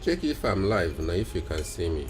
Check if I'm live now, if you can see me.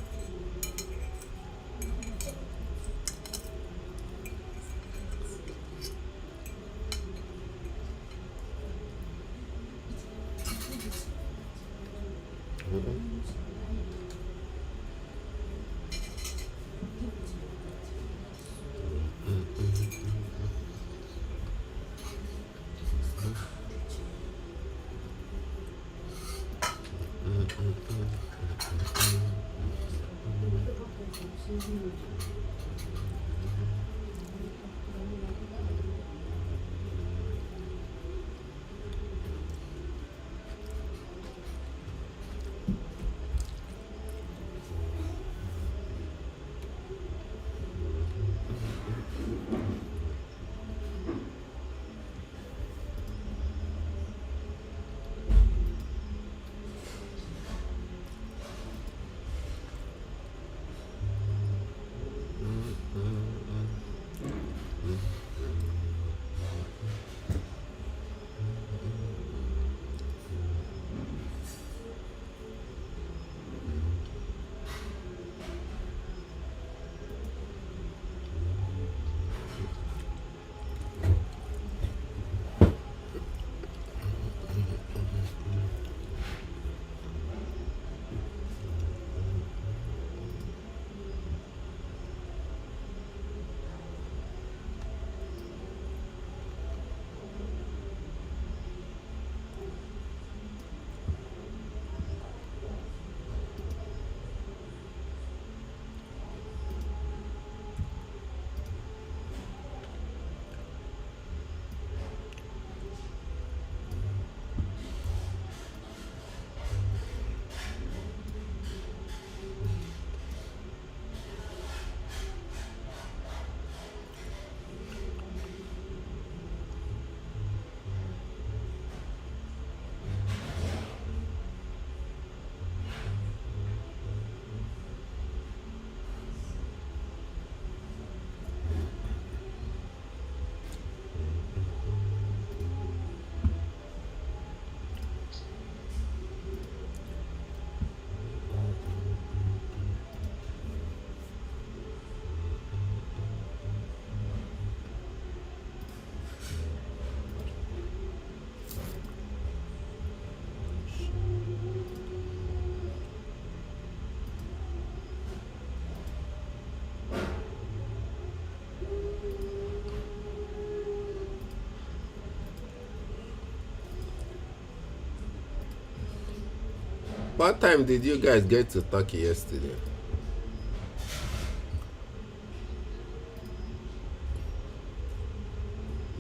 What time did you guys get to Turkey yesterday?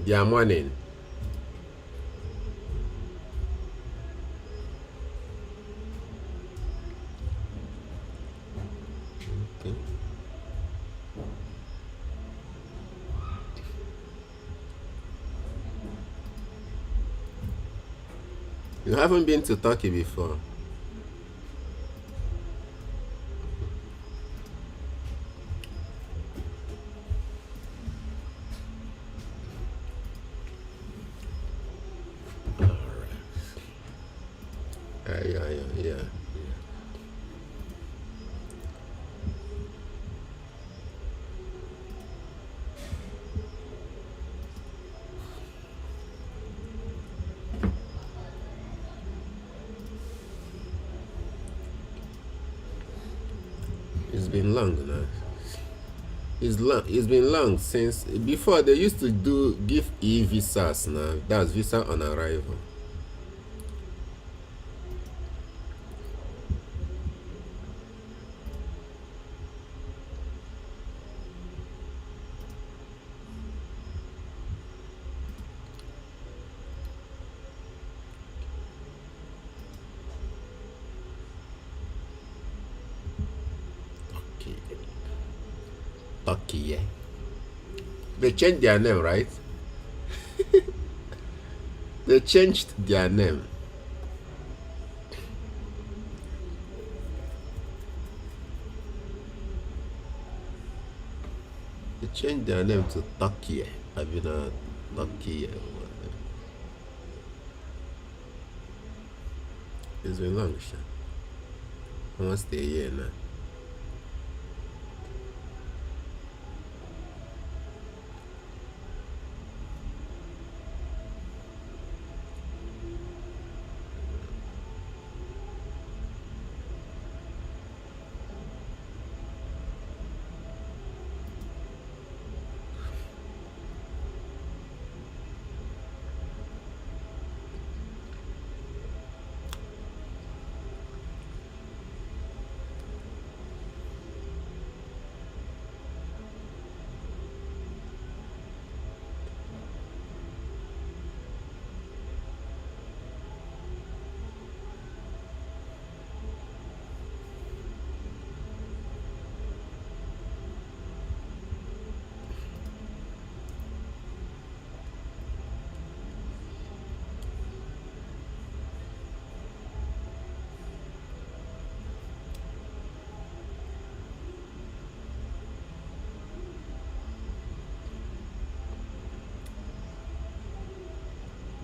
Their morning. Okay. You haven't been to Turkey before. Yeah. It's been long now. It's been long since before they used to give e-visas now. That's visa on arrival. Turkey, yeah. They changed their name, right? They changed their name. They changed their name to Turkey. I've been a Turkey. It's been long, sha. almost a year now.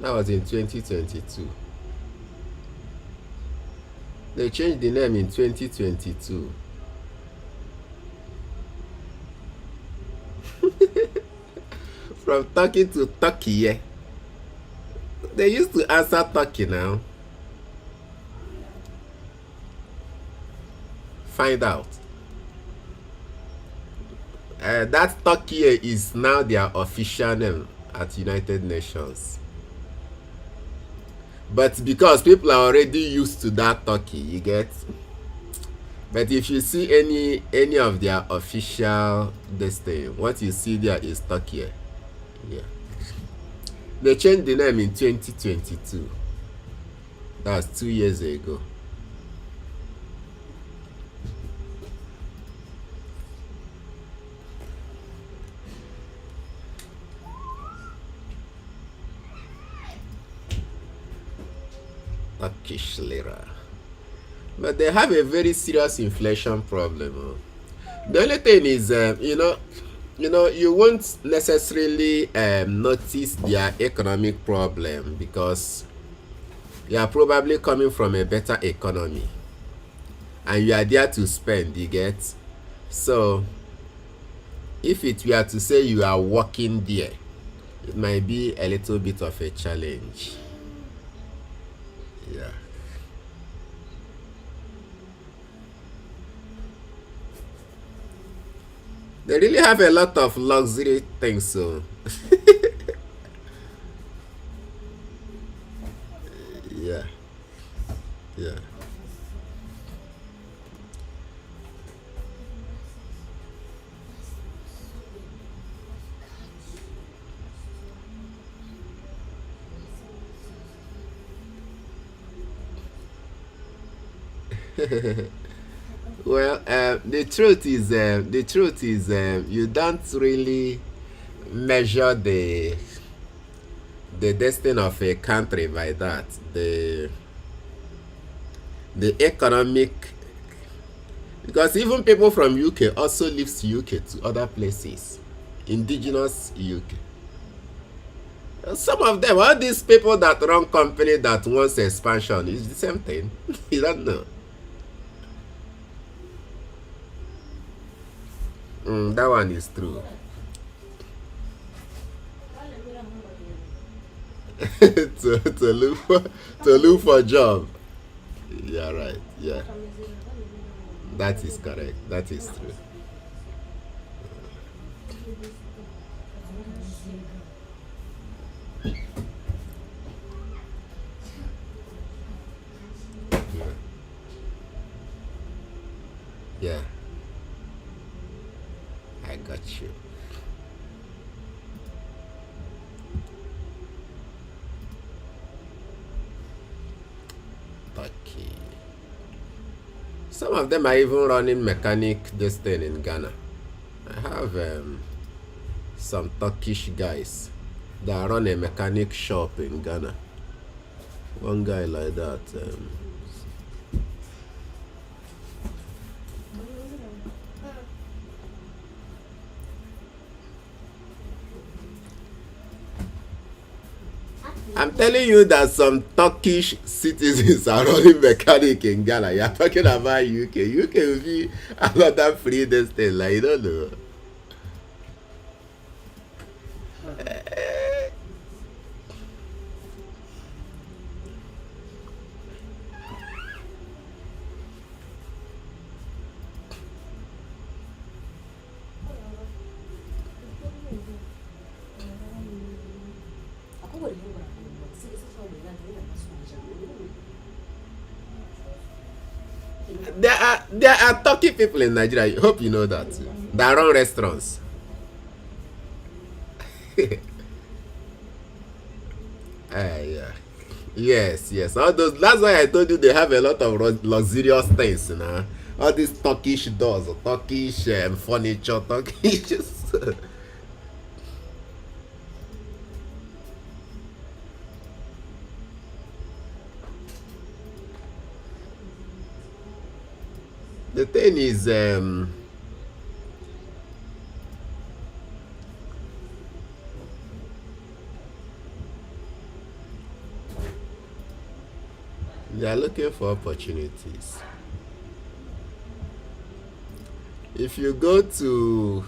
That was in 2022. They changed the name in 2022. From Turkey to Turkey, yeah. They used to answer Turkey now. Find out. That Turkey is now their official name at United Nations. But because people are already used to that Turkey, you get. But if you see any of their official this thing, what you see there is Turkey. Yeah. They changed the name in 2022. That's 2 years ago. Turkish lira. But they have a very serious inflation problem. The only thing is, you won't necessarily notice their economic problem because you are probably coming from a better economy and you are there to spend, you get. So if it were to say you are working there, it might be a little bit of a challenge. Yeah. They really have a lot of luxury things, so yeah, yeah. Well, the truth is, you don't really measure the destiny of a country by that. The economic, because even people from UK also leaves UK to other places, indigenous UK. Some of them, all these people that run company that wants expansion, is the same thing. You don't know. That one is true. To look for job. Yeah, right. Yeah, that is correct. That is true. Yeah, I got you. Okay. Some of them are even running mechanic this thing in Ghana. I have some Turkish guys that run a mechanic shop in Ghana. One guy like that. I'm telling you that some Turkish citizens are running mechanic in Ghana. You're talking about UK. UK will be another free this thing. Like, you don't know. There are Turkey people in Nigeria. I hope you know that. That run restaurants. Yeah. Yes, yes. All those. That's why I told you they have a lot of luxurious things, you know. All these Turkish doors, Turkish furniture, Turkish. The thing is, they are looking for opportunities. If you go to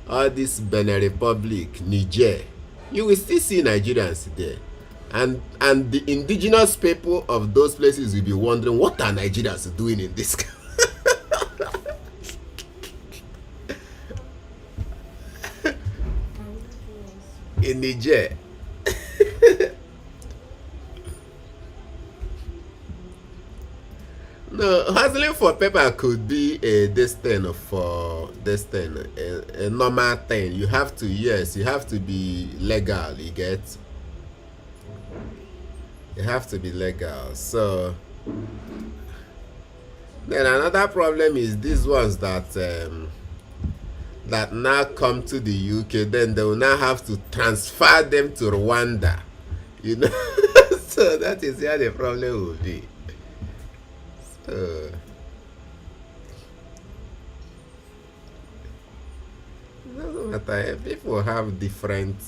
all this Benin Republic, Niger, you will still see Nigerians there. And the indigenous people of those places will be wondering what are Nigerians doing in this in Niger. No, hustling for paper could be a this thing for this thing, a normal thing. You have to, yes, you have to be legal, you get? You have to be legal. So then another problem is these ones that now come to the UK, then they will now have to transfer them to Rwanda. You know? So that is where the problem will be. So it doesn't matter. People have different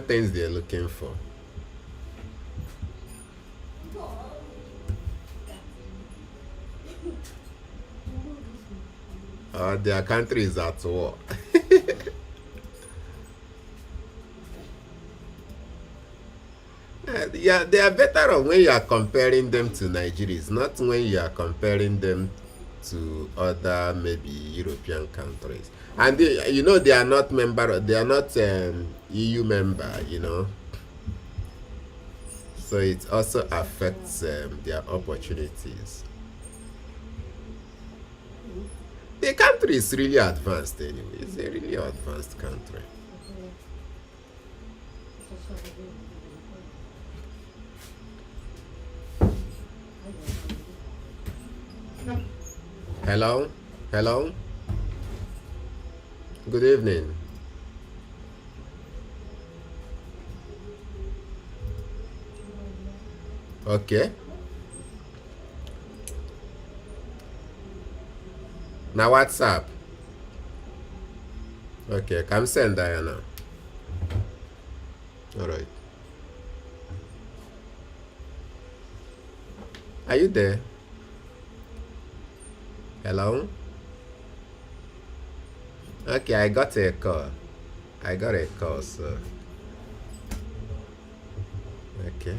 things they're looking for. Their country is at war. Yeah, they are better off when you are comparing them to Nigerians, not when you are comparing them to other maybe European countries. And you know they are not they are not EU member, you know. So it also affects their opportunities. The country is really advanced anyway. It's a really advanced country. Hello? Hello? Good evening. Okay. Now WhatsApp. Okay, come send Diana. Alright. Are you there? Hello? Okay, I got a call. I got a call, so. Okay.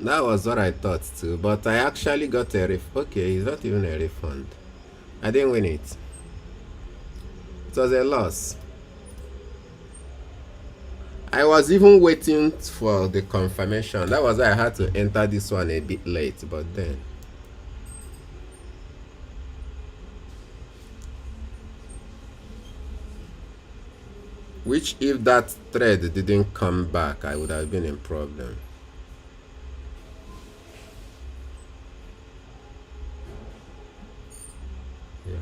That was what I thought too, but I actually got a okay, it's not even a refund. I didn't win it. It was a loss. I was even waiting for the confirmation. That was why I had to enter this one a bit late, but then. Which, if that thread didn't come back, I would have been in problem. Yeah.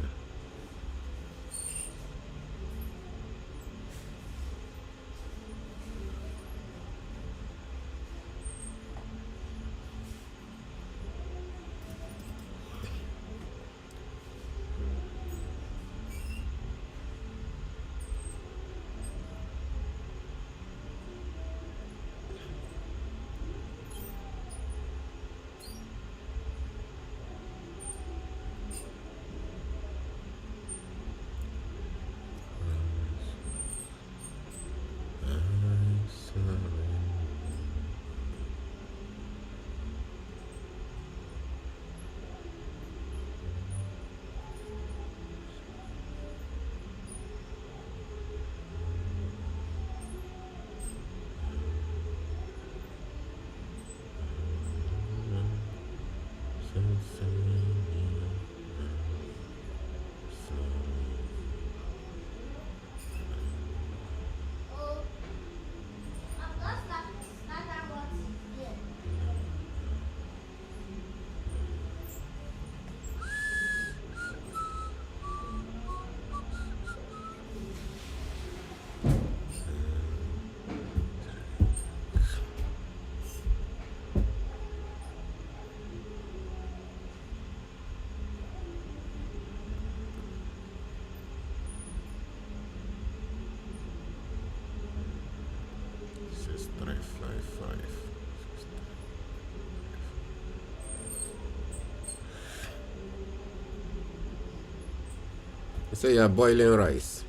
So you're boiling rice.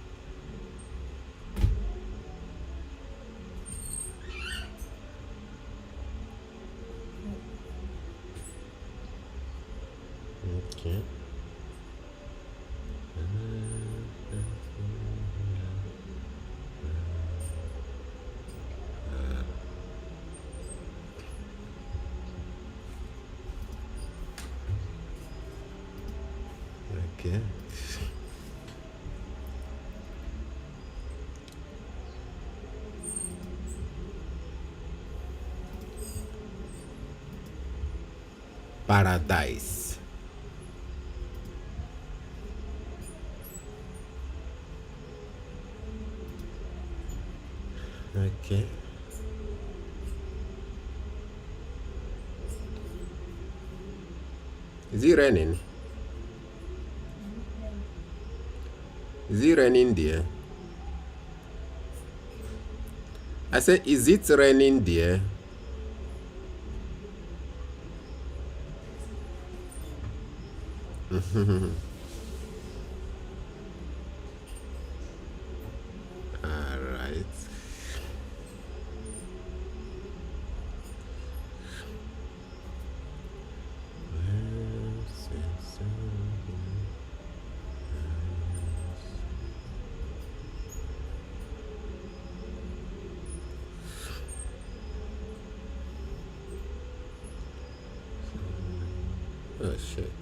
Okay. Okay. Paradise. Okay. Is it raining? Is it raining there? I said, is it raining there? All right. Oh shit.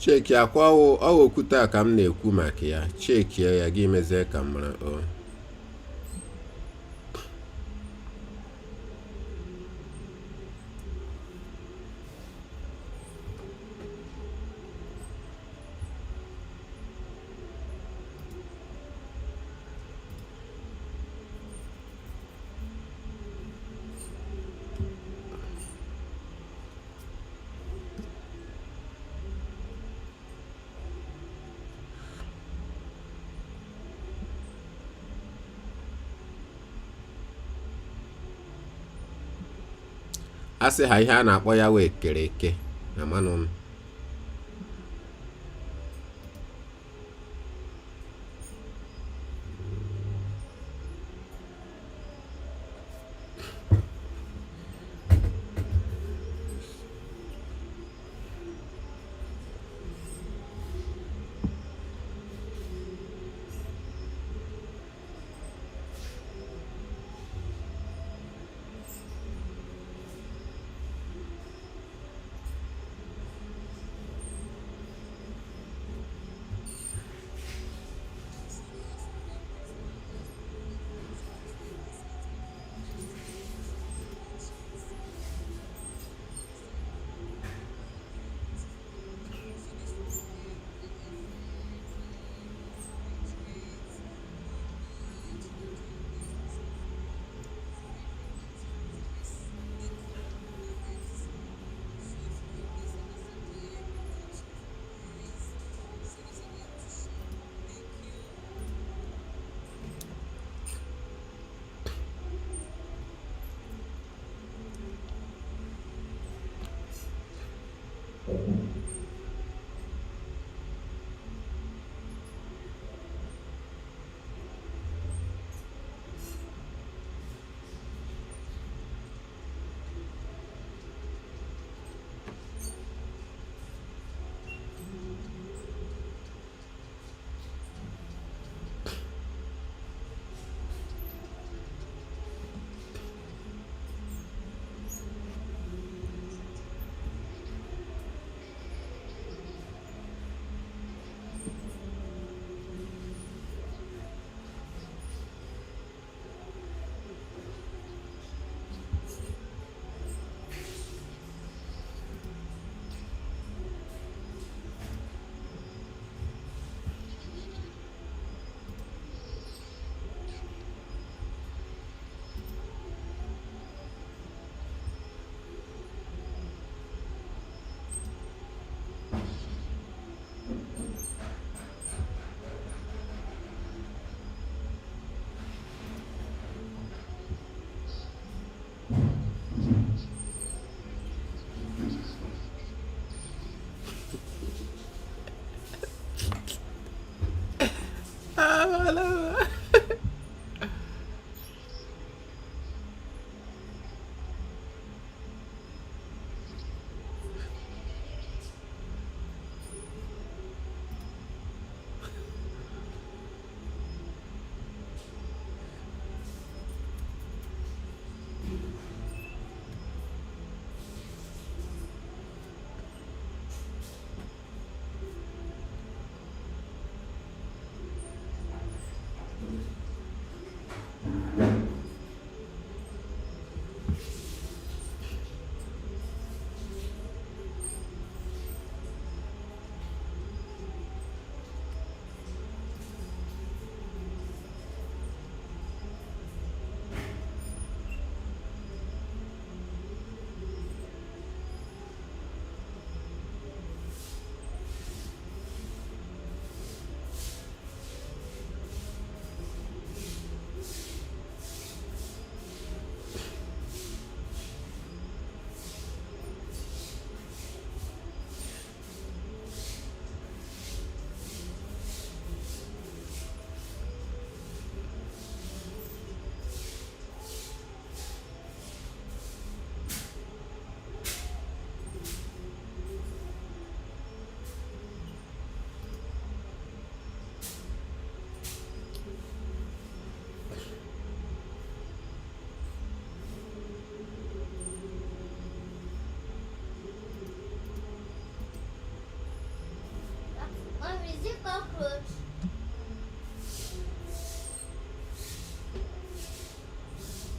Cheki akwa ọwụ okwute a ka m na-ekwu maka ya. Chekie ya gị mezie ka m mara. asị ha ihe a na-akpọ ya wee kere eke amanụ m.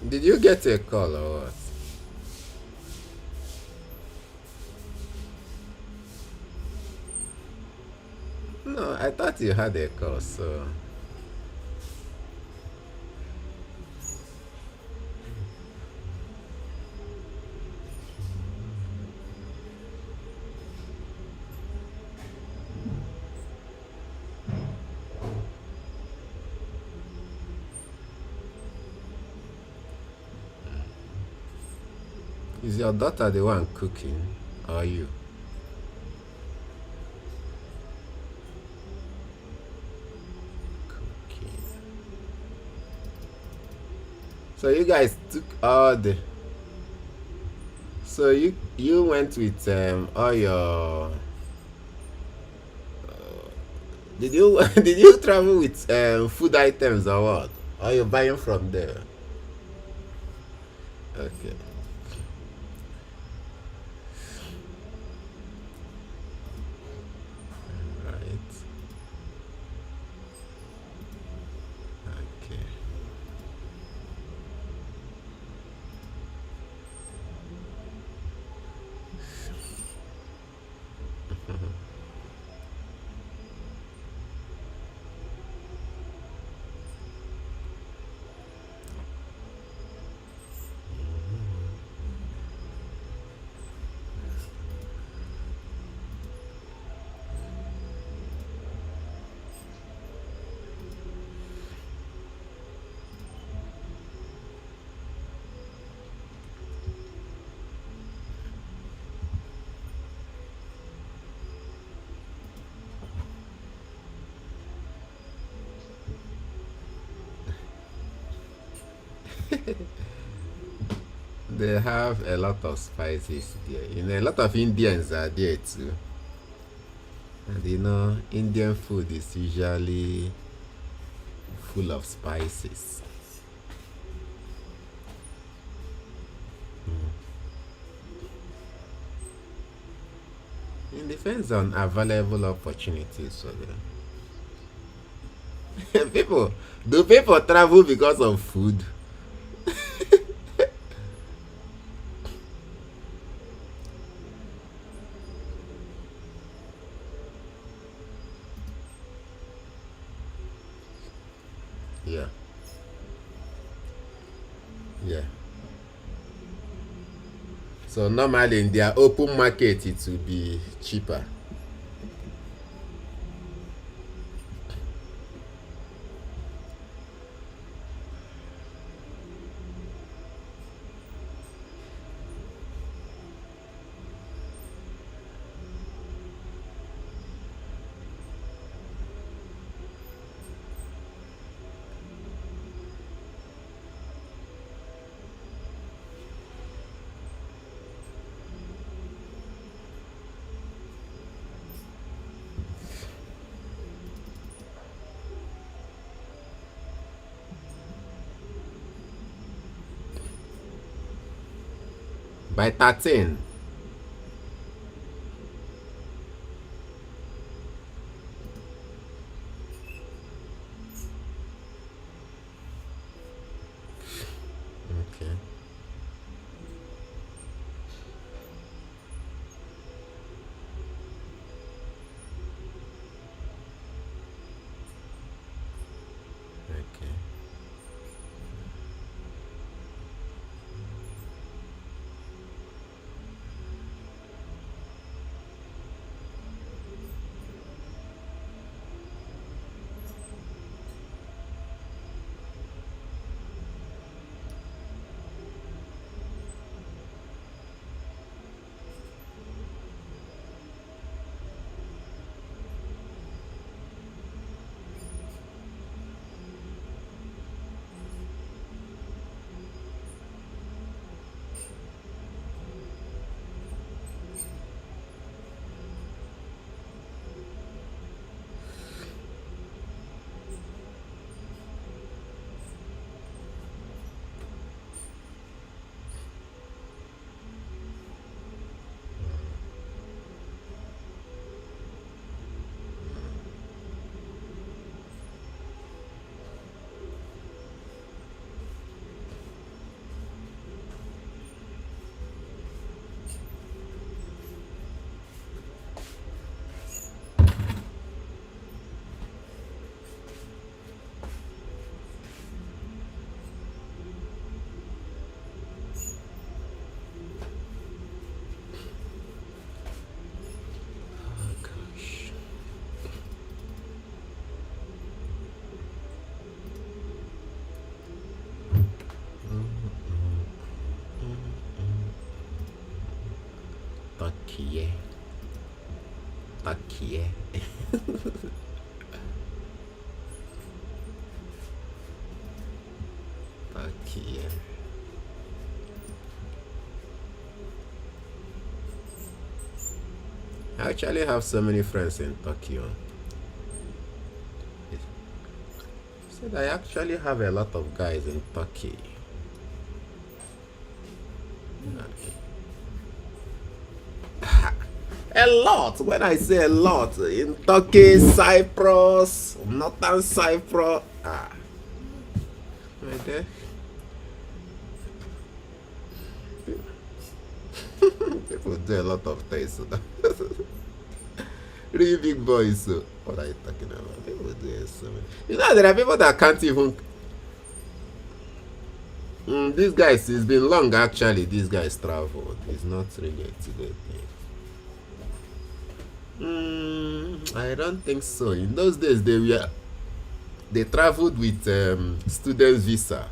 Did you get a call or what? No, I thought you had a call, so. Is your daughter the one cooking or you? Cooking. So you guys took all the. So you went with all your. Did you did you travel with food items or what? Or you buying from there? Okay. Right. Okay. They have a lot of spices there. A lot of Indians are there too. And Indian food is usually full of spices. It depends on available opportunities for them. Do people travel because of food? Yeah, yeah. So normally in their open market it will be cheaper. By 13. Okay. Okay. Turkey. Turkey. Turkey. I actually have so many friends in Tokyo. Said I actually have a lot of guys in Turkey. A lot. When I say a lot, in Turkey, Cyprus, Northern Cyprus. Right there. People do a lot of things. Really big boys. So what are you talking about? People do so many. You know, there are people that can't even. These guys, it's been long actually. These guys traveled. It's not really a today thing. I don't think so. In those days, they traveled with student visa.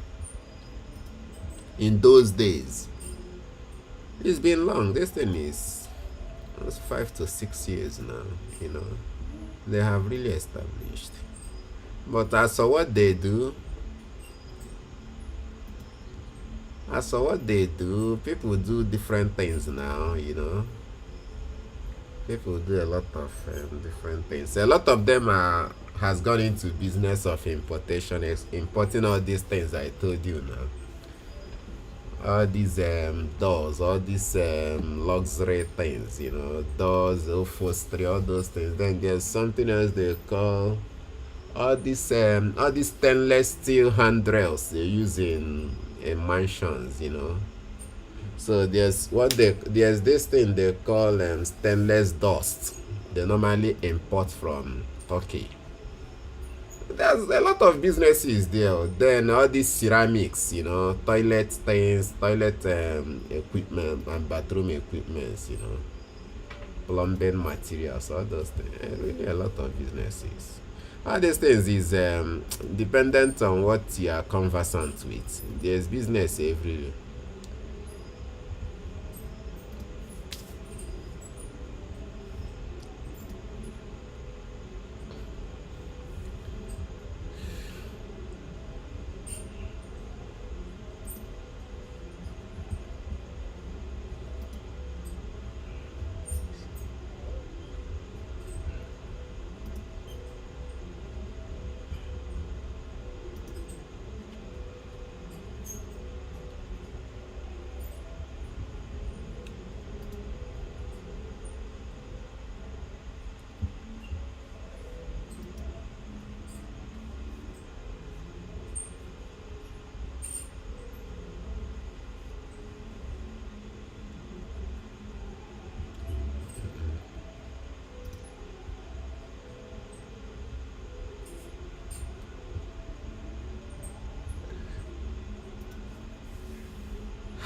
In those days, it's been long. This thing is almost 5 to 6 years now. You know, they have really established. But as for what they do, people do different things now. You know, people do a lot of different things. A lot of them has gone into business of importation, importing all these things I told you now. All these doors, all these luxury things, you know, doors, upholstery, all those things. Then there's something else they call all these stainless steel handrails they use in mansions, you know. So there's this thing they call stainless dust. They normally import from Turkey. There's a lot of businesses there. Then all these ceramics, you know, toilet things, toilet equipment and bathroom equipments, you know, plumbing materials, all those things. Really a lot of businesses. All these things is dependent on what you are conversant with. There's business everywhere.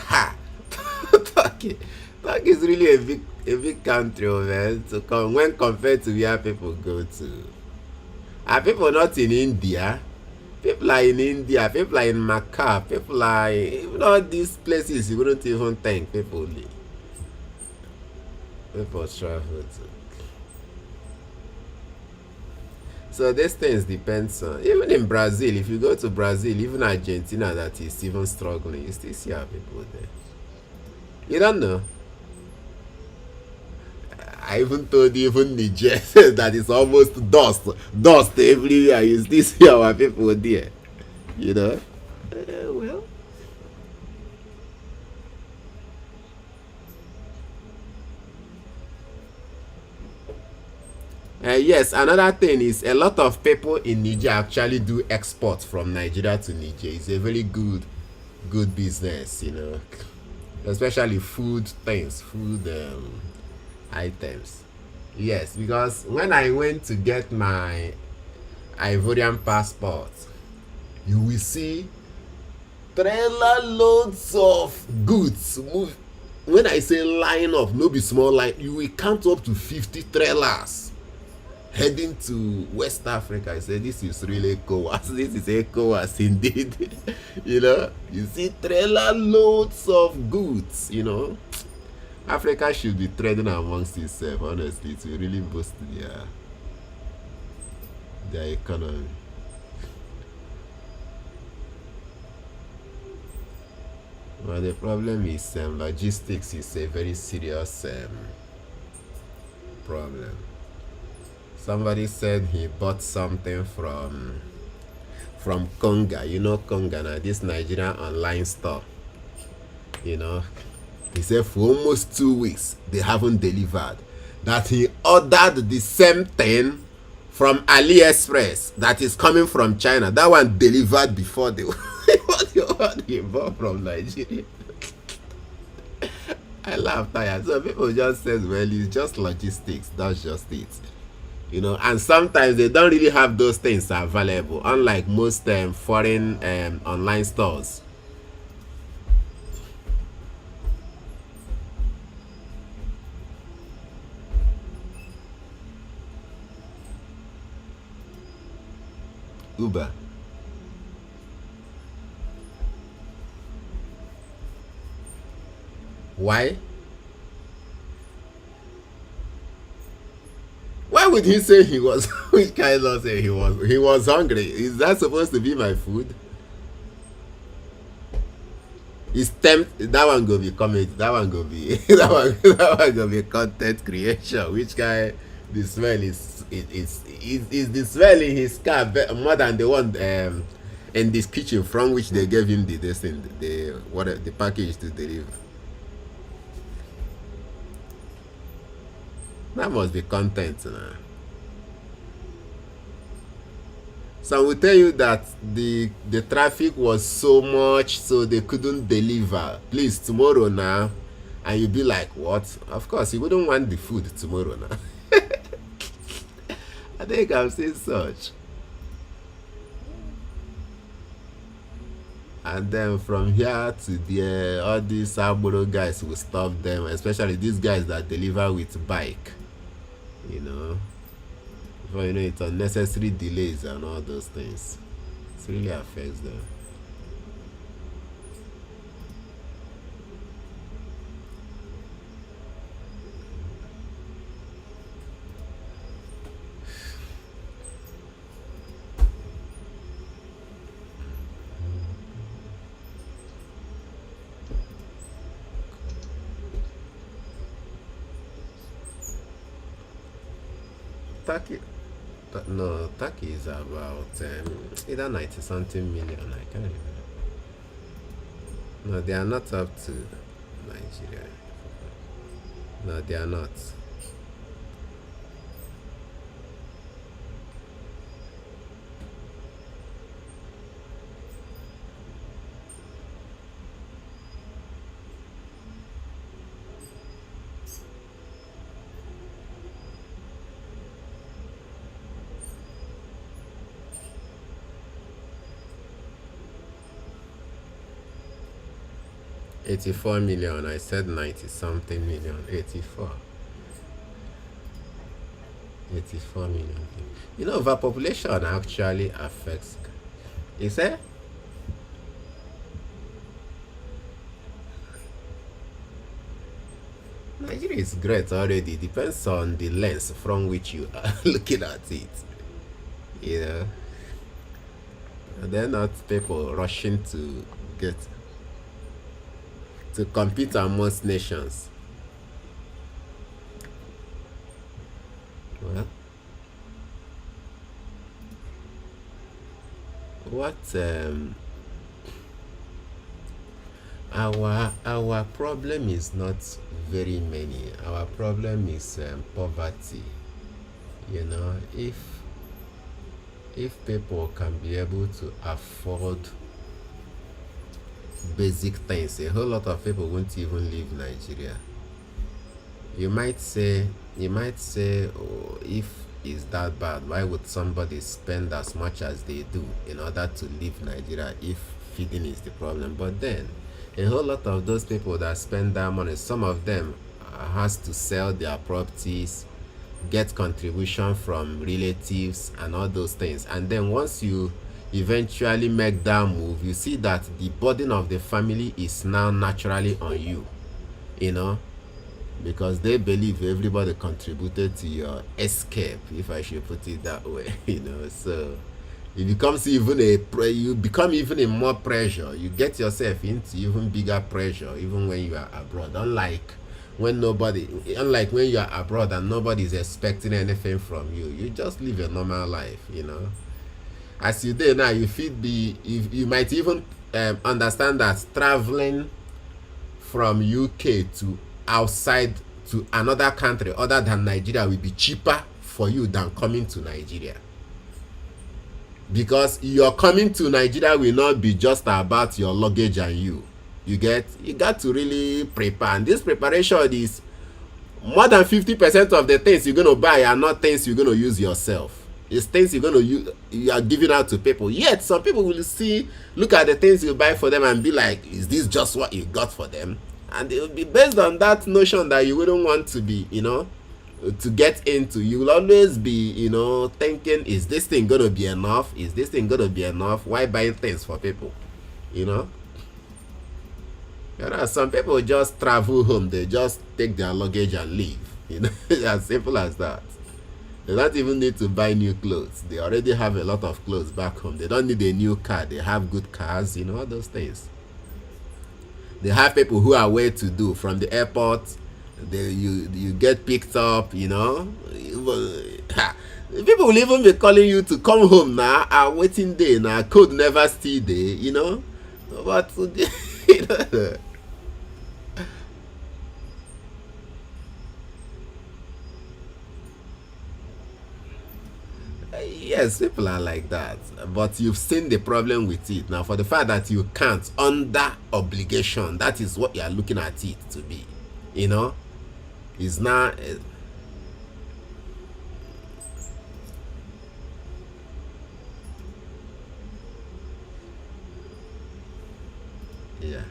Ha! Turkey. Turkey is really a big country, oh, man. To come when compared to where people go to. Are people not in India? People are in India. People are in Macau. People are in all these places. You wouldn't even think people travel to. So these things depends on, even in Brazil. If you go to Brazil, even Argentina, that is even struggling, you still see our people there. You don't know. I even told you, even Niger, that is almost dust everywhere. You still see our people there. You know. Well. Yes, another thing is a lot of people in Niger actually do export from Nigeria to Niger. It's a very good business, you know, especially food things, food items. Yes, because when I went to get my Ivorian passport, you will see trailer loads of goods move. When I say line up, no be small line, you will count up to 50 trailers heading to West Africa. I said, this is really ECOWAS. This is ECOWAS indeed. You know, you see trailer loads of goods, you know. Africa should be trading amongst itself. Honestly, it will really boost their economy. Well, the problem is logistics is a very serious problem. Somebody said he bought something from Konga. You know Konga now, this Nigerian online store. You know, he said for almost 2 weeks they haven't delivered. That he ordered the same thing from AliExpress that is coming from China. That one delivered before the what he bought from Nigeria. I laugh tired. So people just says, well, it's just logistics. That's just it. You know, and sometimes they don't really have those things available, unlike most foreign online stores. Uber. Why? Why would he say he was? Which kind of say he was? He was hungry. Is that supposed to be my food? It's that one go be comedy. That one go be that one go be content creation. Which guy? The smell is the smell in his car more than the one in this kitchen from which they gave him the this thing, the package to deliver. That must be content now. Some will tell you that the traffic was so much so they couldn't deliver. Please tomorrow now, and you'll be like, what? Of course, you wouldn't want the food tomorrow now. I think I've seen such. And then from here to there, all these Saburo guys will stop them, especially these guys that deliver with bike. You know, before you know it's unnecessary delays and all those things. It really affects them. Turkey, no, Turkey is about either 90 something million. I can't remember. No, they are not up to Nigeria. No, they are not. 84 million. I said 90 something million. 84. 84 million. You know, overpopulation actually affects. You say? Nigeria is great already. Depends on the lens from which you are looking at it. You know, and they're not people rushing to get to compete amongst nations. Well, what our problem is not very many. Our problem is poverty. You know, if people can be able to afford basic things, a whole lot of people won't even leave Nigeria. You might say, oh, if it's that bad, why would somebody spend as much as they do in order to leave Nigeria if feeding is the problem? But then, a whole lot of those people that spend that money, some of them has to sell their properties, get contribution from relatives and all those things. And then once you eventually make that move, you see that the burden of the family is now naturally on you. You know, because they believe everybody contributed to your escape, if I should put it that way. So it becomes even you become even in more pressure. You get yourself into even bigger pressure even when you are abroad. Unlike when you are abroad and nobody is expecting anything from you, you just live a normal life. As you do now, you might even understand that traveling from UK to outside to another country other than Nigeria will be cheaper for you than coming to Nigeria. Because your coming to Nigeria will not be just about your luggage and you got to really prepare, and this preparation is more than 50% of the things you're going to buy are not things you're going to use yourself. It's things you're going to use, you are giving out to people. Yet some people will look at the things you buy for them and be like, is this just what you got for them? And it will be based on that notion that you wouldn't want to be, to get into. You will always be, thinking, is this thing going to be enough? Is this thing going to be enough? Why buying things for people? You know? Some people just travel home. They just take their luggage and leave. As simple as that. They don't even need to buy new clothes. They already have a lot of clothes back home. They don't need a new car. They have good cars, all those things. They have people who are way to do from the airport. You get picked up, People will even be calling you to come home now. Are waiting day now. Code never stay there, But yes, people are like that. But you've seen the problem with it. Now, for the fact that you can't under obligation, that is what you are looking at it to be. Is now. Yeah.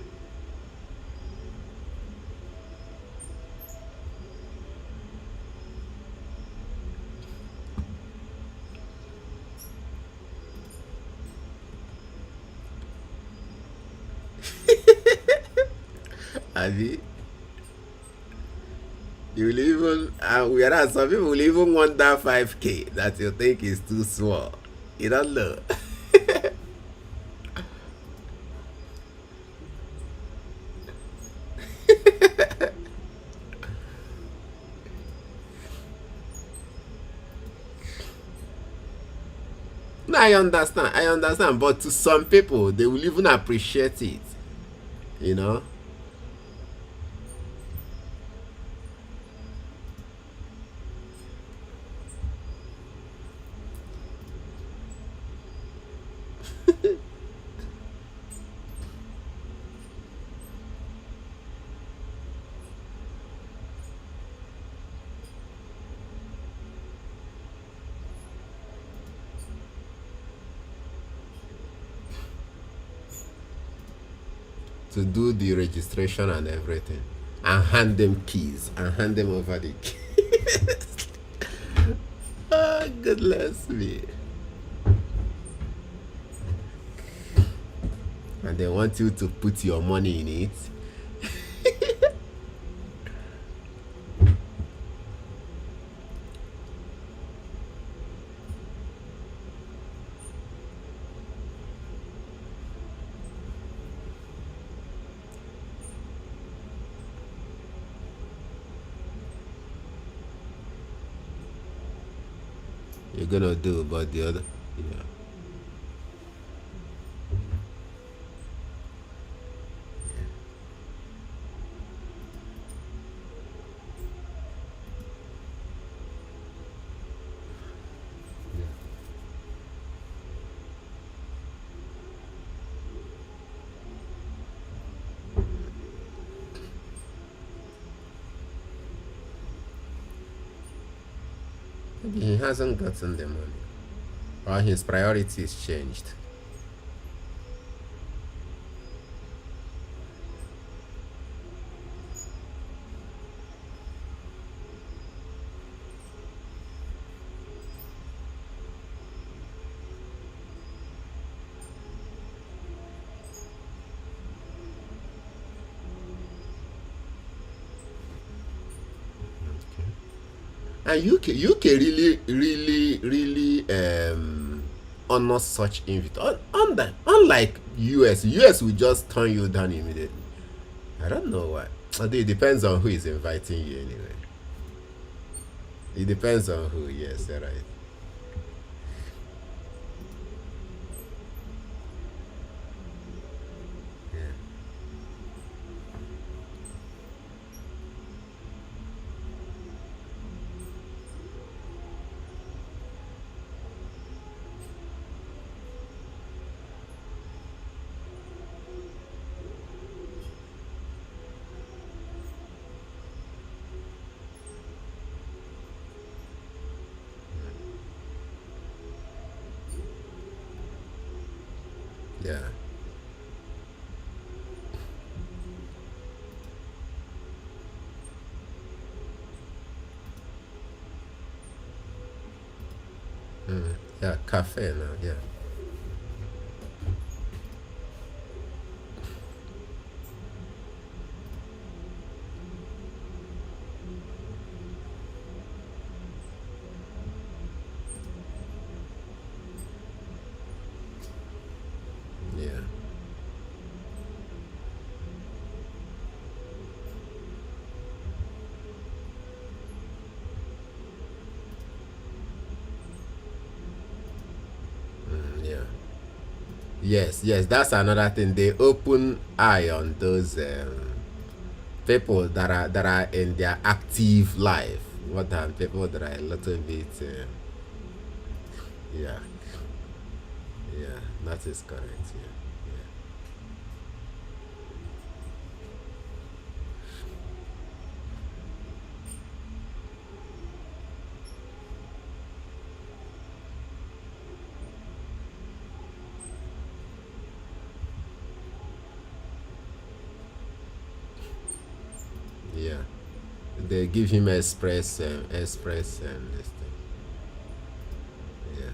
Abi, you will even whereas some people will even want that 5K that you think is too small. You don't know. No, I understand, but to some people they will even appreciate it, you know. To do the registration and everything, and hand them keys and hand them over the keys. Oh, goodness me. And they want you to put your money in it. You're gonna do, but the other, yeah. Maybe he hasn't gotten the money, or his priorities changed. And UK really, really, really honor such invite. Unlike US will just turn you down immediately. I don't know why. Although it depends on who is inviting you anyway. It depends on who. Yes, you're right. Yeah. Yeah. Yeah. Cafe now. Yeah. Yeah. Yeah. Yes, yes, that's another thing. They open eye on those people that are in their active life, more than people that are a little bit. Yeah, yeah, that is correct. Yeah, yeah. They give him express and this thing. Yeah,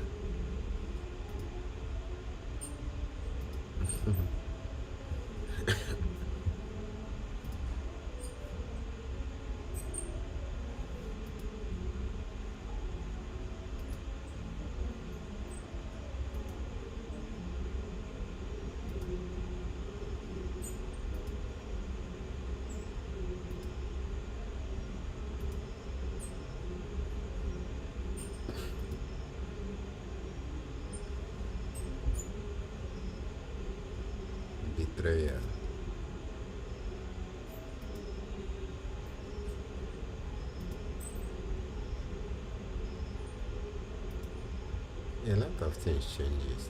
betrayal. A lot of things changes.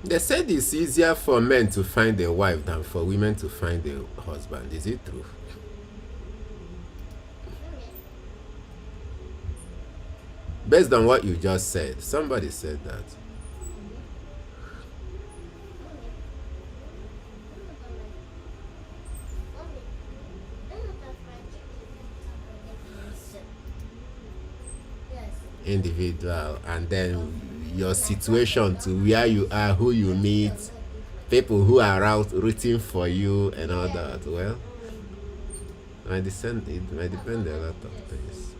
They said it's easier for men to find a wife than for women to find a husband. Is it true? Based on what you just said, somebody said that. Individual, and then your situation to where you are, who you meet, people who are out rooting for you, and all that. Well, it might depend a lot of things.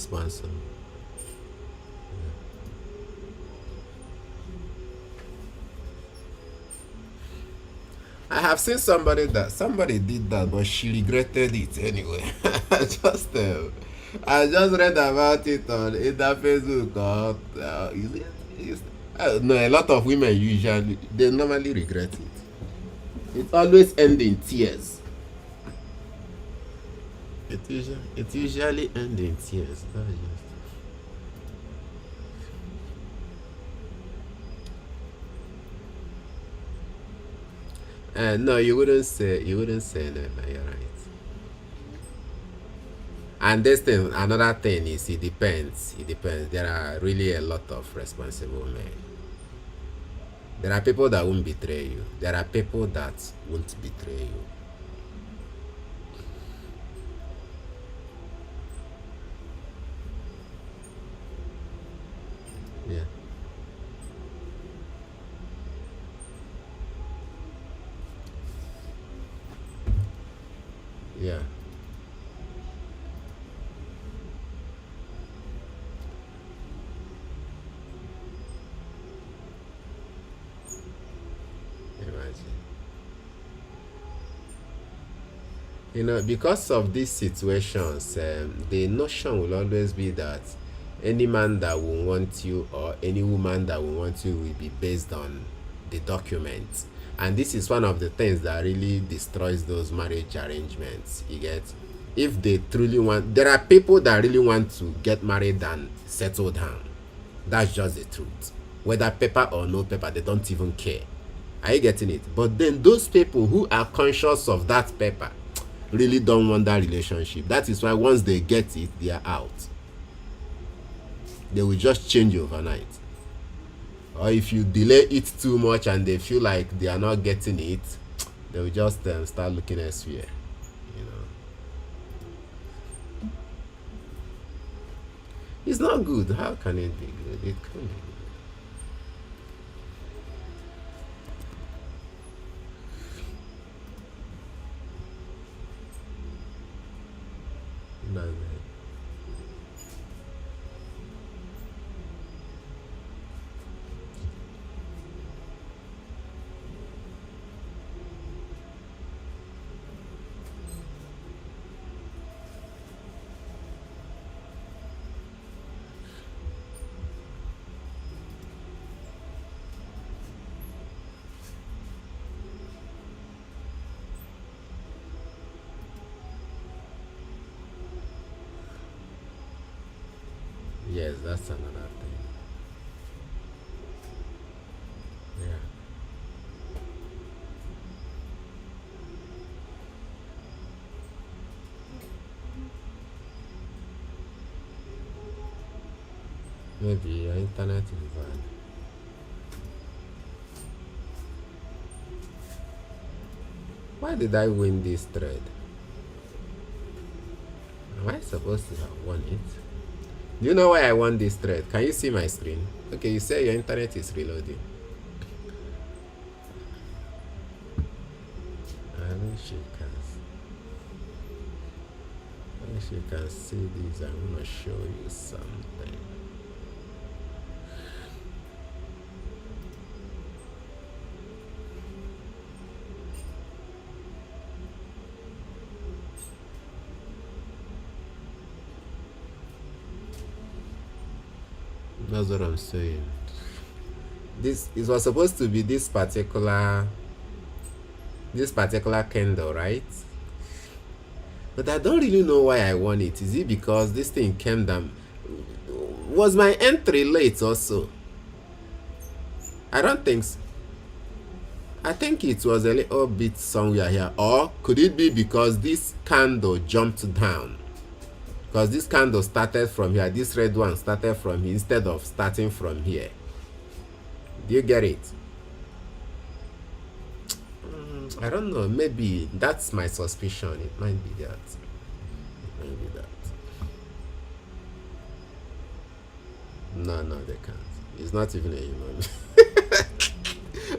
responsible. I have seen somebody did that, but she regretted it anyway. I just read about it on either Facebook or no. A lot of women usually they normally regret it. It always ends in tears. It usually ends in tears. That's just. No, you wouldn't say no. You're right. And this thing, another thing is it depends. It depends. There are really a lot of responsible men. There are people that won't betray you. There are people that won't betray you. Yeah. Yeah. Imagine. Because of these situations, the notion will always be that any man that will want you or any woman that will want you will be based on the documents. And this is one of the things that really destroys those marriage arrangements. You get? If they truly want, there are people that really want to get married and settle down. That's just the truth. Whether paper or no paper, they don't even care. Are you getting it? But then those people who are conscious of that paper really don't want that relationship. That is why once they get it, they are out. They will just change overnight. Or if you delay it too much and they feel like they are not getting it, they will just start looking elsewhere. You know, it's not good. How can it be good? It can't be good. No, no. Yes, that's another thing. Yeah. Maybe your internet is bad. Why did I win this thread? Am I supposed to have won it? Do you know why I won this thread? Can you see my screen? Okay, you say your internet is reloading. I wish you can see this. I'm gonna show you something. That's what I'm saying. This it was supposed to be this particular candle, right? But I don't really know why I won it. Is it because this thing came down? Was my entry late also? I don't think so. I think it was a little bit somewhere here. Or could it be because this candle jumped down? Because this candle started from here. This red one started from here instead of starting from here. Do you get it? I don't know. Maybe that's my suspicion. It might be that. It might be that. No, they can't. It's not even a human.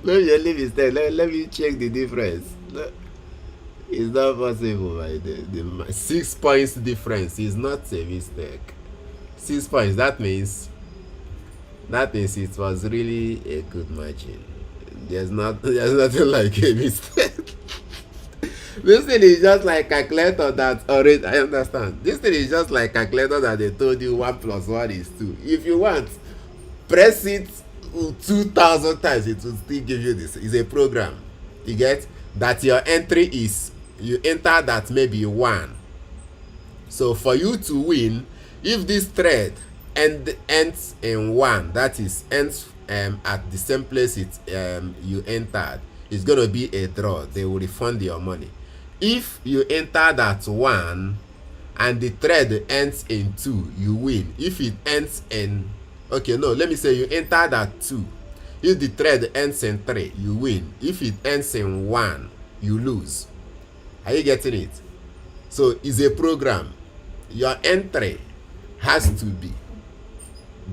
Let me leave it there. Let me check the difference. It's not possible. The 6 points difference is not a mistake. 6 points. That means it was really a good margin. There's nothing like a mistake. This thing is just like calculator that already. I understand. This thing is just like calculator that they told you 1 + 1 is 2. If you want, press it 2,000 times. It will still give you this. It's a program. You get that your entry is you enter that maybe 1. So for you to win, if this thread ends in 1, that is ends at the same place you entered, it's gonna be a draw. They will refund your money. If you enter that 1 and the thread ends in 2, you win. If it ends in, okay, no, let me say you enter that 2. If the thread ends in 3, you win. If it ends in 1, you lose. Are you getting it? So it's a program. Your entry has to be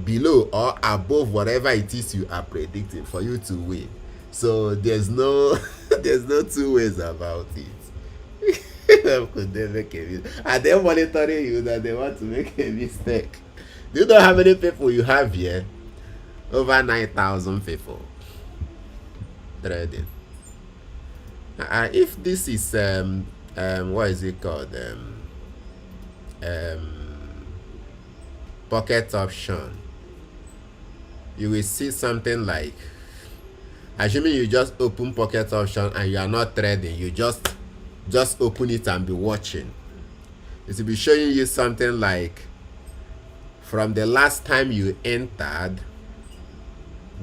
below or above whatever it is you are predicting for you to win. So there's no there's no two ways about it. Could they make a mistake? Are they monitoring you that they want to make a mistake? Do you know how many people you have here? Over 9,000 people trading. If this is what is it called? Pocket option, you will see something like, assuming you just open pocket option and you are not trading, you just open it and be watching. It will be showing you something like, from the last time you entered,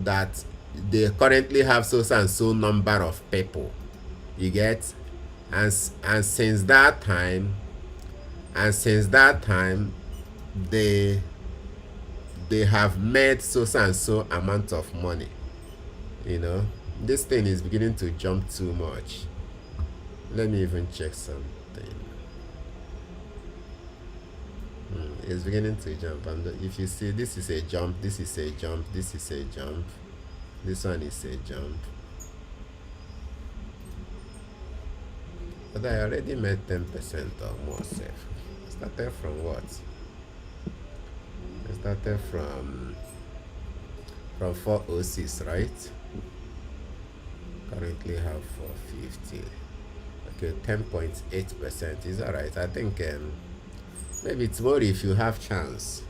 that they currently have so and so number of people. You get, and since that time they have made so and so amount of money. This thing is beginning to jump too much. Let me even check something. It's beginning to jump, and if you see, this is a jump, this is a jump, this is a jump, this one is a jump. But I already made 10% or more safe. Started from what? I started from 406, right? Currently have 450. Okay, 10.8% is alright. I think maybe tomorrow, if you have chance,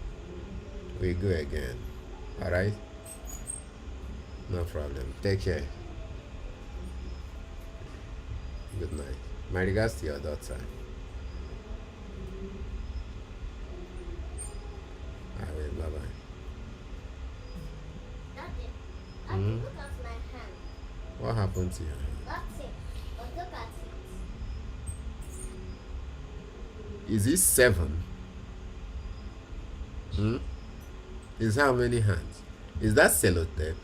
we go again. Alright? No problem. Take care. Good night. My regards to your daughter. I will. Bye bye. Daddy, look at my hand. What happened to your hand? That's it. But look at it. Is it 7? Is how many hands? Is that sellotape?